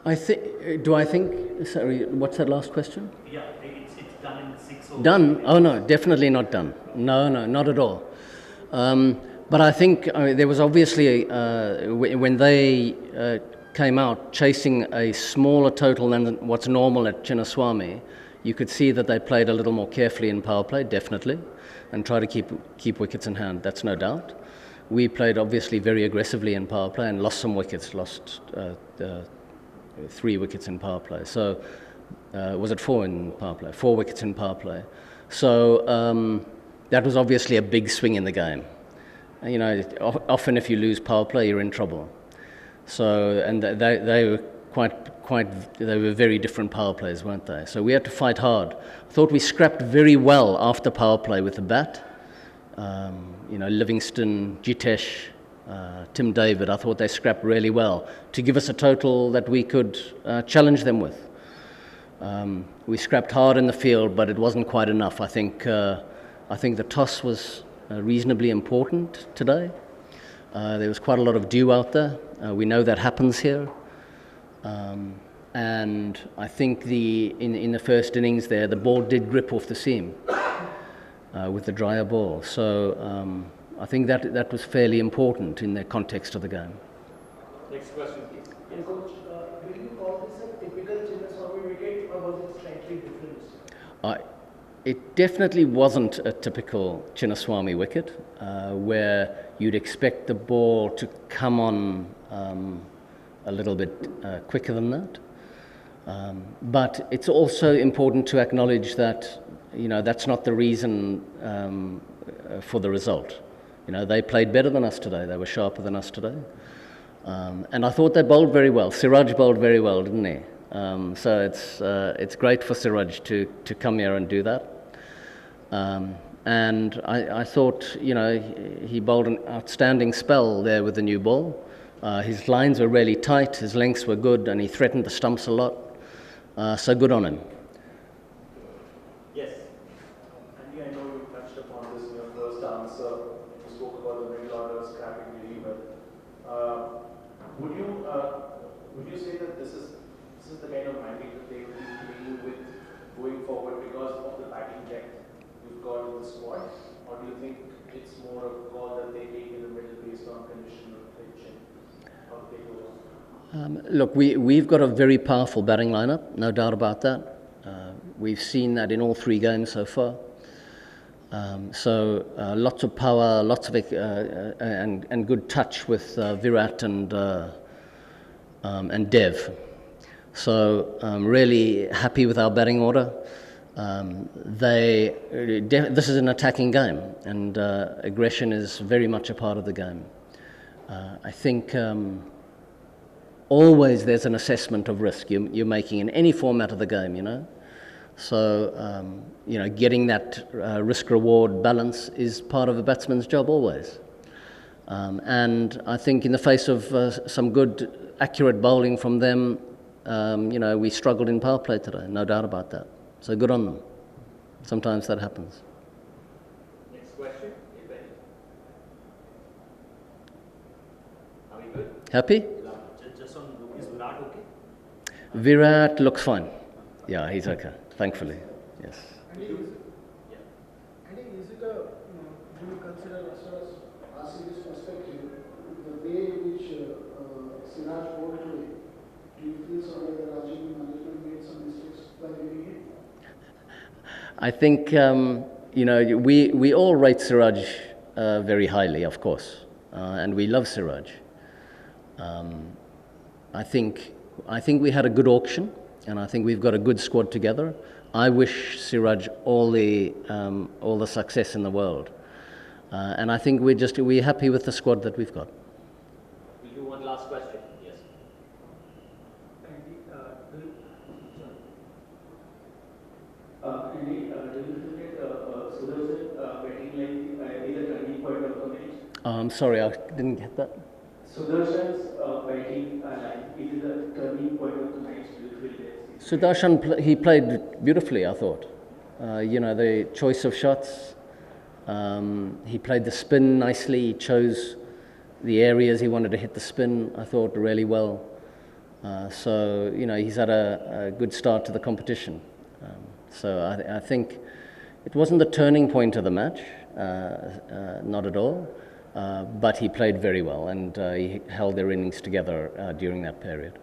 I think. Do I think? Sorry, what's that last question? Yeah, it's done in 6 overs. Done? Oh no, definitely not done. No, not at all. But I think there was obviously when they came out chasing a smaller total than what's normal at Chinnaswamy, you could see that they played a little more carefully in power play, definitely, and try to keep wickets in hand. That's no doubt. We played obviously very aggressively in power play and lost some wickets. Lost 3 wickets in power play. So was it 4 in power play? 4 wickets in power play. So that was obviously a big swing in the game. You know, often if you lose power play, you're in trouble. So, and they were they were very different power plays, weren't they? So we had to fight hard. I thought we scrapped very well after power play with the bat. You know, Livingston, Jitesh, Tim David, I thought they scrapped really well to give us a total that we could challenge them with. We scrapped hard in the field, but it wasn't quite enough. I think the toss was reasonably important today. There was quite a lot of dew out there. We know that happens here. And I think in the first innings there, the ball did grip off the seam with the drier ball. So I think that was fairly important in the context of the game. Next question, please. Yes. Coach, will you call this a typical Chinnaswamy wicket or was it slightly different? It definitely wasn't a typical Chinnaswamy wicket where you'd expect the ball to come on a little bit quicker than that. But it's also important to acknowledge that, you know, that's not the reason for the result. You know, they played better than us today. They were sharper than us today. And I thought they bowled very well. Siraj bowled very well, didn't he? So it's great for Siraj to come here and do that. And I thought, you know, he bowled an outstanding spell there with the new ball. His lines were really tight, his lengths were good, and he threatened the stumps a lot. So good on him. Yes. Andy, I know you touched upon this in your first answer. You spoke about the middle order scrapping really well. Would you say that this is the kind of mandate that they will be playing with going forward because of the batting depth you've got in the squad, or do you think it's more of a call that they take in the middle based on condition of pitch and how they go? Look, we've got a very powerful batting lineup, no doubt about that. We've seen that in all 3 games so far. So lots of power, lots of and good touch with Virat and Dev. So really happy with our batting order. This is an attacking game, and aggression is very much a part of the game. I think always there's an assessment of risk you're making in any format of the game, you know. So, you know, getting that risk-reward balance is part of a batsman's job always. And I think in the face of some good, accurate bowling from them, you know, we struggled in power play today, no doubt about that. So good on them. Sometimes that happens. Next question. Are we good? Happy? Just on, is Virat okay? Virat looks fine. Yeah, he's okay, thankfully. Yes. And is it do you consider as far as RCB's perspective, the way in which Siraj bowled today, do you feel sorry that RCB management made some mistakes by leaving him? I think, you know, we all rate Siraj very highly, of course, and we love Siraj. I think we had a good auction, and I think we've got a good squad together. I wish Siraj all the success in the world, and I think we're happy with the squad that we've got. We'll do one last question. Yes. Andy, do you look at Sudarshan batting line is a turning point of the match? I'm sorry, I didn't get that. Sudarshan's batting line is a turning point of the match. Do you feel that? Sudarshan, he played beautifully, I thought. You know, the choice of shots, he played the spin nicely, he chose the areas he wanted to hit the spin, I thought, really well. So, he's had a good start to the competition. So I think it wasn't the turning point of the match, not at all, but he played very well and he held their innings together during that period.